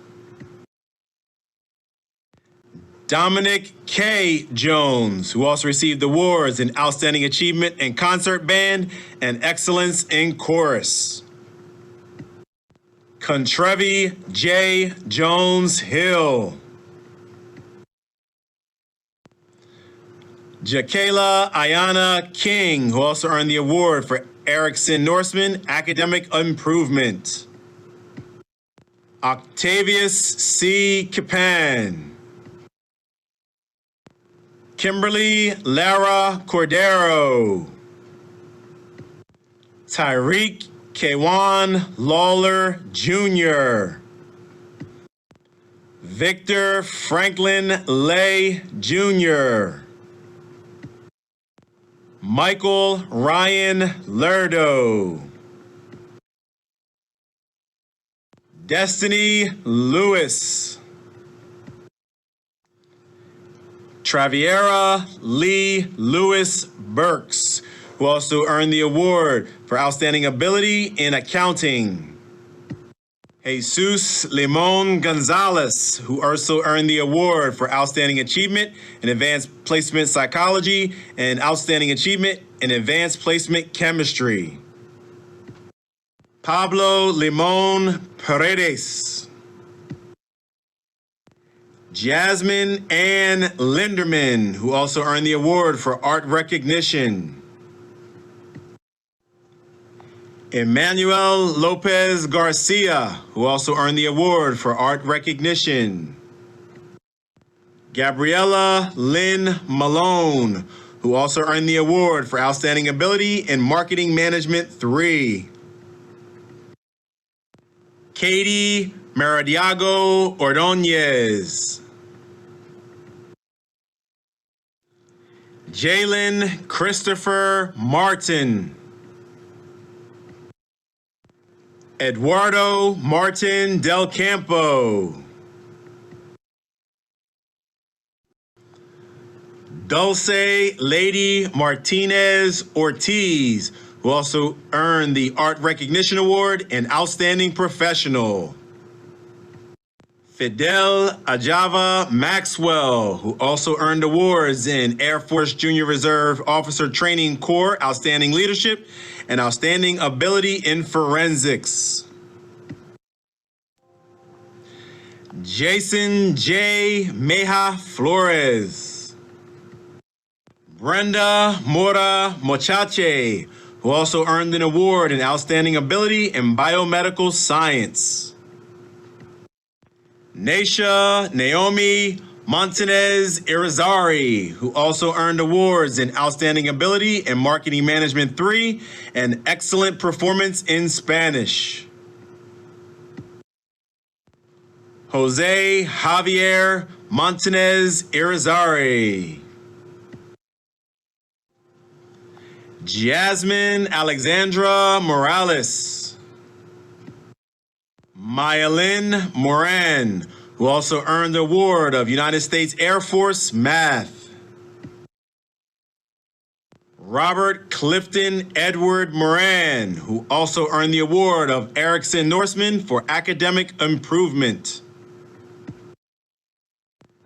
Dominic K. Jones, who also received awards in Outstanding Achievement in Concert Band and Excellence in Chorus. Contrevi J. Jones Hill. Jakayla Ayana King, who also earned the award for Erickson Norseman Academic Improvement. Octavius C. Capan. Kimberly Lara Cordero. Tyreek Kwan Lawler Jr. Victor Franklin Lay Jr., Michael Ryan Lerdo, Destiny Lewis, Traviera Lee Lewis Burks, who also earned the award for Outstanding Ability in Accounting. Jesus Limon Gonzalez, who also earned the award for Outstanding Achievement in Advanced Placement Psychology and Outstanding Achievement in Advanced Placement Chemistry. Pablo Limon Paredes. Jasmine Ann Linderman, who also earned the award for Art Recognition. Emmanuel Lopez Garcia, who also earned the award for Art Recognition. Gabriella Lynn Malone, who also earned the award for Outstanding Ability in Marketing Management 3. Katie Maradiago Ordonez. Jalen Christopher Martin. Eduardo Martin Del Campo. Dulce Lady Martinez Ortiz, who also earned the Art Recognition Award and Outstanding Professional. Fidel Ajava Maxwell, who also earned awards in Air Force Junior Reserve Officer Training Corps, Outstanding Leadership, and Outstanding Ability in Forensics. Jason J. Meja Flores. Brenda Mora Mochache, who also earned an award in Outstanding Ability in Biomedical Science. Naisha Naomi Montanez Irizarry, who also earned awards in Outstanding Ability in Marketing Management 3 and Excellent Performance in Spanish. Jose Javier Montanez Irizarry. Jasmine Alexandra Morales. Mayalyn Moran, who also earned the award of United States Air Force Math. Robert Clifton Edward Moran, who also earned the award of Erickson Norseman for Academic Improvement.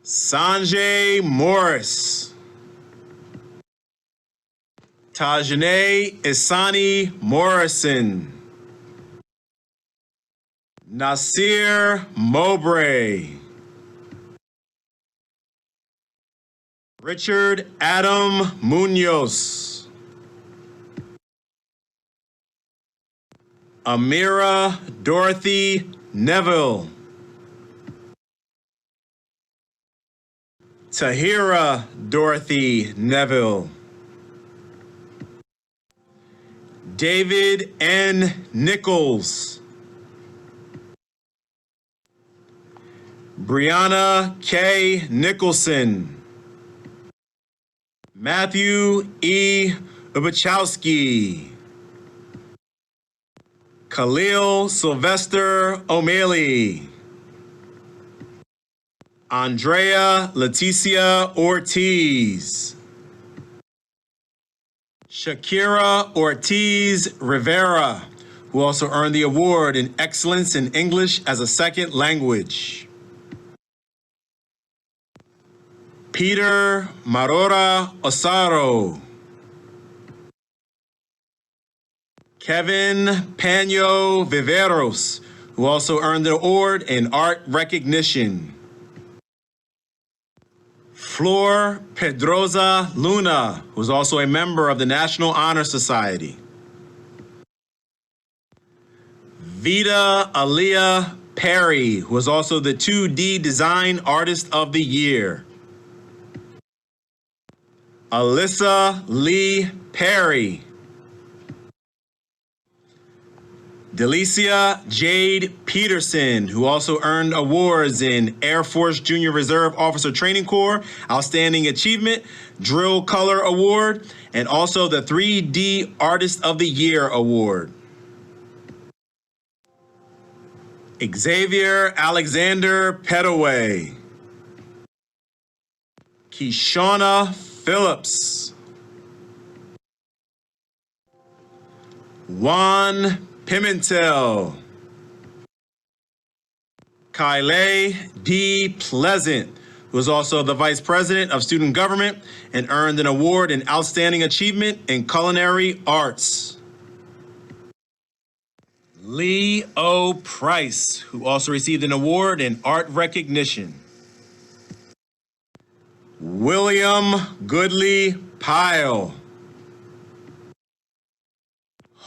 Sanjay Morris. Tajane Isani Morrison. Nasir Mowbray. Richard Adam Munoz. Amira Dorothy Neville. Tahira Dorothy Neville. David N. Nichols. Brianna K. Nicholson. Matthew E. Ubachowski. Khalil Sylvester O'Malley. Andrea Leticia Ortiz. Shakira Ortiz Rivera, who also earned the award in Excellence in English as a Second Language. Peter Marora Osaro. Kevin Paño Viveros, who also earned the award in Art Recognition. Flor Pedroza Luna, who is also a member of the National Honor Society. Vida Aaliyah Perry, who is also the 2D Design Artist of the Year. Alyssa Lee Perry. Delicia Jade Peterson, who also earned awards in Air Force Junior Reserve Officer Training Corps, Outstanding Achievement, Drill Color Award, and also the 3D Artist of the Year Award. Xavier Alexander Petaway. Kishonna Phillips. Juan Pimentel. Kyle D. Pleasant, who is also the Vice President of Student Government and earned an award in Outstanding Achievement in Culinary Arts. Lee O. Price, who also received an award in Art Recognition. William Goodley Pyle.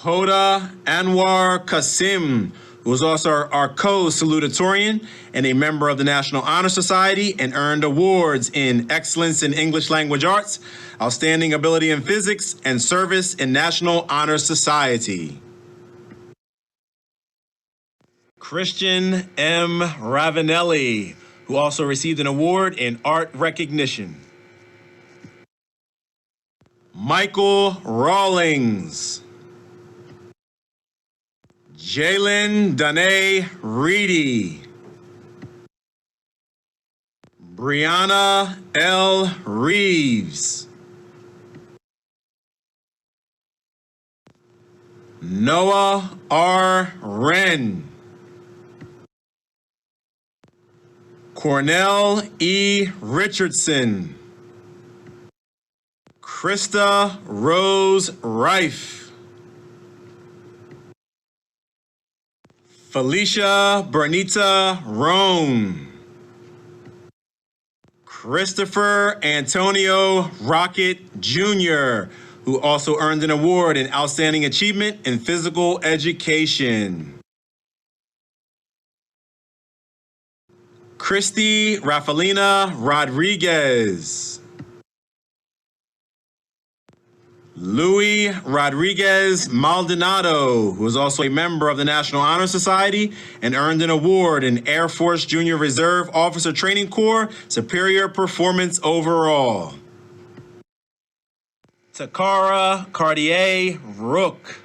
Hoda Anwar Qasim, who was also our co-salutatorian and a member of the National Honor Society and earned awards in Excellence in English Language Arts, Outstanding Ability in Physics, and Service in National Honor Society. Christian M. Ravanelli, who also received an award in Art Recognition. Michael Rawlings. Jalen Danae Reedy. Brianna L. Reeves. Noah R. Wren. Cornell E. Richardson. Krista Rose Rife. Felicia Bernita Roan. Christopher Antonio Rocket Jr., who also earned an award in Outstanding Achievement in Physical Education. Christy Rafaelina Rodriguez. Louis Rodriguez Maldonado, who is also a member of the National Honor Society and earned an award in Air Force Junior Reserve Officer Training Corps, Superior Performance Overall. Takara Cartier Rook.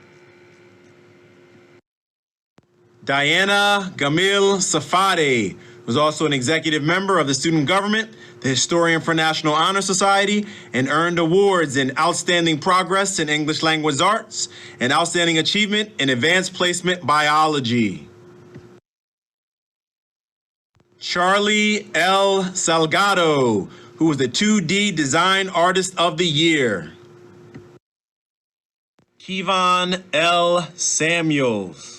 Diana Gamil Safadi, who's also an executive member of the Student Government, the Historian for National Honor Society, and earned awards in Outstanding Progress in English Language Arts and Outstanding Achievement in Advanced Placement Biology. Charlie L. Salgado, who was the 2D Design Artist of the Year. Kevon L. Samuels.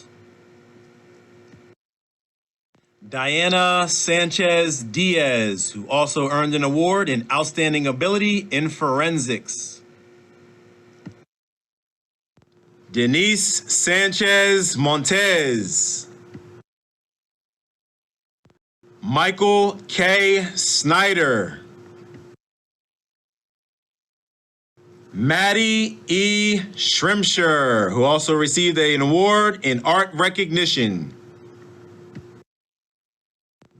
Diana Sanchez Diaz, who also earned an award in Outstanding Ability in Forensics. Denise Sanchez Montez. Michael K. Snyder. Maddie E. Shrimshire, who also received an award in Art Recognition.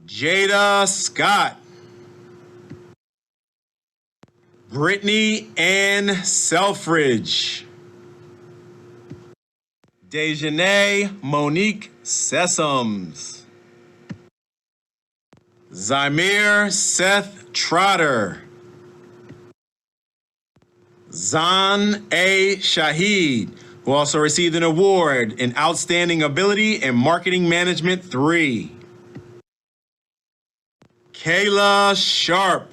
Jada Scott. Brittany Ann Selfridge. Dejanay Monique Sessoms. Zymir Seth Trotter. Zan A. Shahid, who also received an award in Outstanding Ability in Marketing Management 3. Kayla Sharp.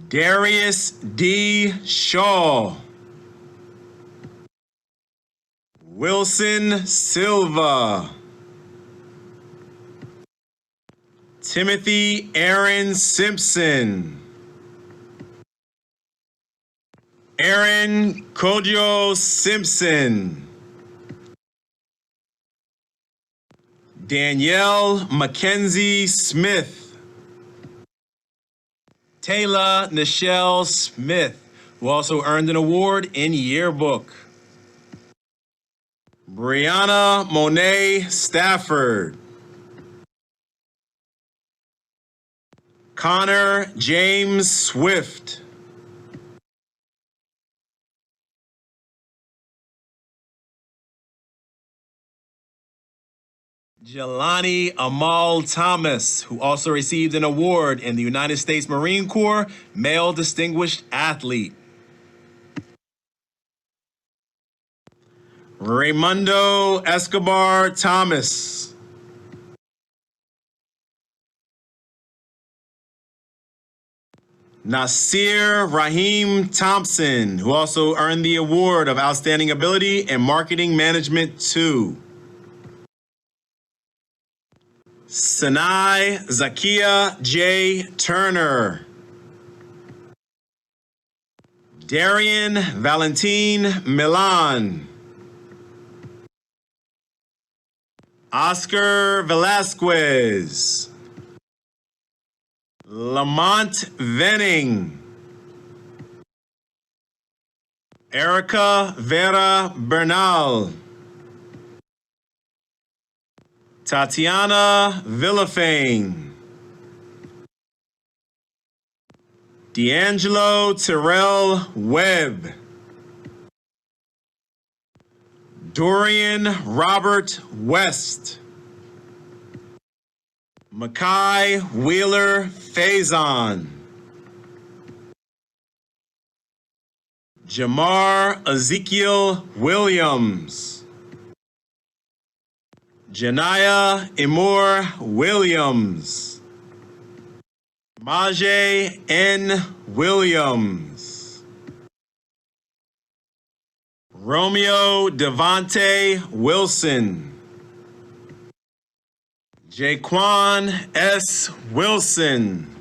Darius D. Shaw. Wilson Silva. Timothy Aaron Simpson. Aaron Kojo Simpson. Danielle Mackenzie Smith. Taylor Nichelle Smith, who also earned an award in yearbook. Brianna Monet Stafford. Connor James Swift. Jelani Amal Thomas, who also received an award in the United States Marine Corps Male Distinguished Athlete. Raymundo Escobar Thomas. Nasir Raheem Thompson, who also earned the award of Outstanding Ability in Marketing Management 2. Sinai Zakia J. Turner. Darian Valentin Milan. Oscar Velasquez. Lamont Venning. Erica Vera Bernal. Tatiana Villafane. D'Angelo Terrell Webb. Dorian Robert West. Makai Wheeler Faison. Jamar Ezekiel Williams. Janaya Imur Williams. Maje N. Williams. Romeo Devontae Wilson. Jaquan S. Wilson.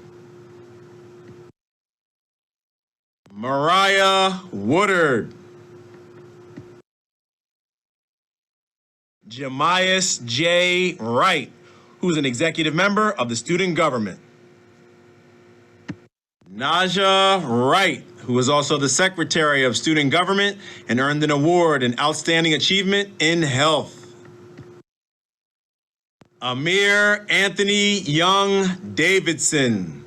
Mariah Woodard. Jemias J. Wright, who's an executive member of the student government. Naja Wright, who is also the Secretary of Student Government and earned an award in Outstanding Achievement in Health. Amir Anthony Young Davidson.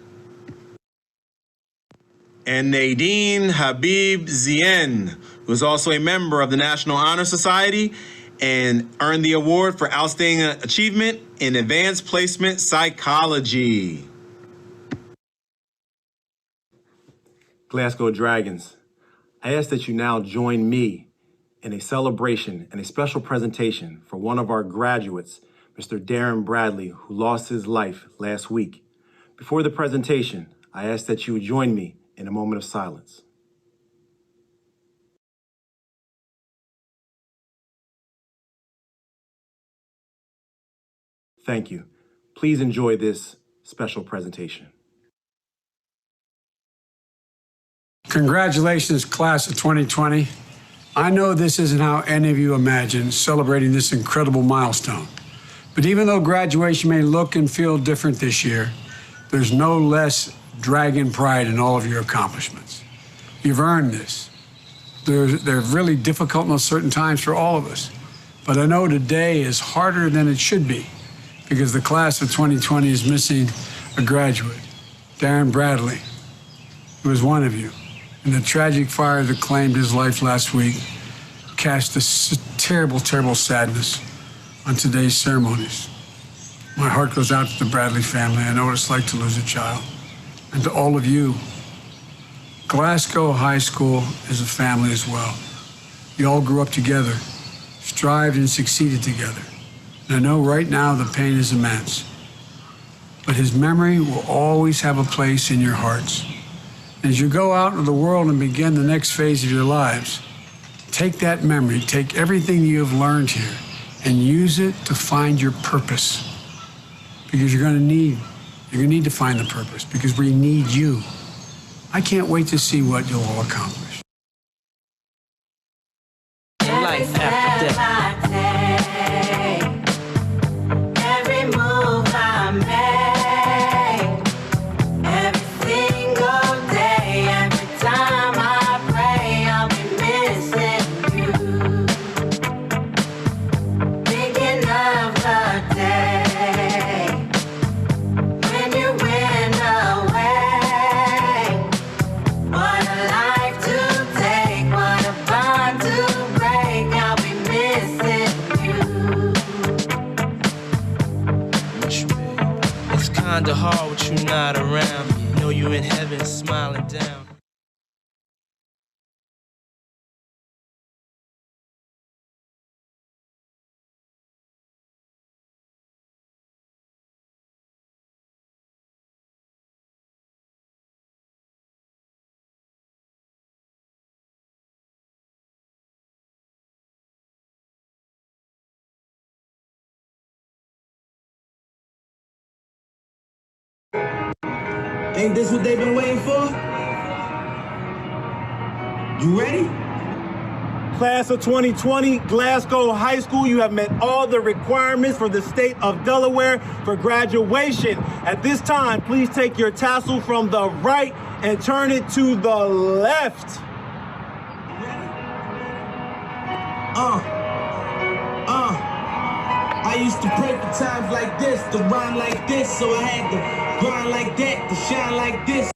And Nadine Habib Zien, who is also a member of the National Honor Society and earned the award for Outstanding Achievement in Advanced Placement Psychology. Glasgow Dragons, I ask that you now join me in a celebration and a special presentation for one of our graduates, Mr. Darren Bradley, who lost his life last week. Before the presentation, I ask that you would join me in a moment of silence. Thank you. Please enjoy this special presentation. Congratulations, class of 2020. I know this isn't how any of you imagined celebrating this incredible milestone. But even though graduation may look and feel different this year, there's no less dragon pride in all of your accomplishments. You've earned this. They're really difficult and uncertain times for all of us. But I know today is harder than it should be because the class of 2020 is missing a graduate, Darren Bradley. He was one of you. And the tragic fire that claimed his life last week cast a terrible, terrible sadness on today's ceremonies. My heart goes out to the Bradley family. I know what it's like to lose a child. And to all of you, Glasgow High School is a family as well. You all grew up together, strived and succeeded together. And I know right now the pain is immense. But his memory will always have a place in your hearts. As you go out into the world and begin the next phase of your lives, take that memory, take everything you have learned here, and use it to find your purpose. Because you're gonna need to find the purpose, because we need you. I can't wait to see what you'll all accomplish. Life after death. Every move I make, every single day, every time I Find it hard with you not around. Know you in heaven smiling down. Ain't this what they've been waiting for? You ready? Class of 2020, Glasgow High School, you have met all the requirements for the state of Delaware for graduation. At this time, please take your tassel from the right and turn it to the left. I used to pray for times like this, to rhyme like this, so I had to grind like that, to shine like this.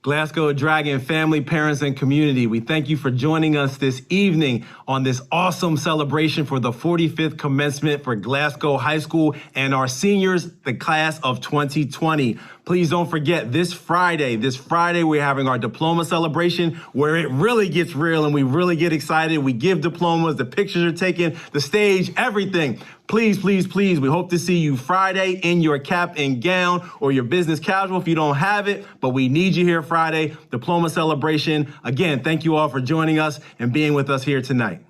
Glasgow Dragon family, parents, and community, we thank you for joining us this evening on this awesome celebration for the 45th commencement for Glasgow High School and our seniors, the class of 2020. Please don't forget this Friday, we're having our diploma celebration where it really gets real and we really get excited. We give diplomas, the pictures are taken, the stage, everything. Please, please, please, we hope to see you Friday in your cap and gown or your business casual if you don't have it, but we need you here Friday, diploma celebration. Again, thank you all for joining us and being with us here tonight.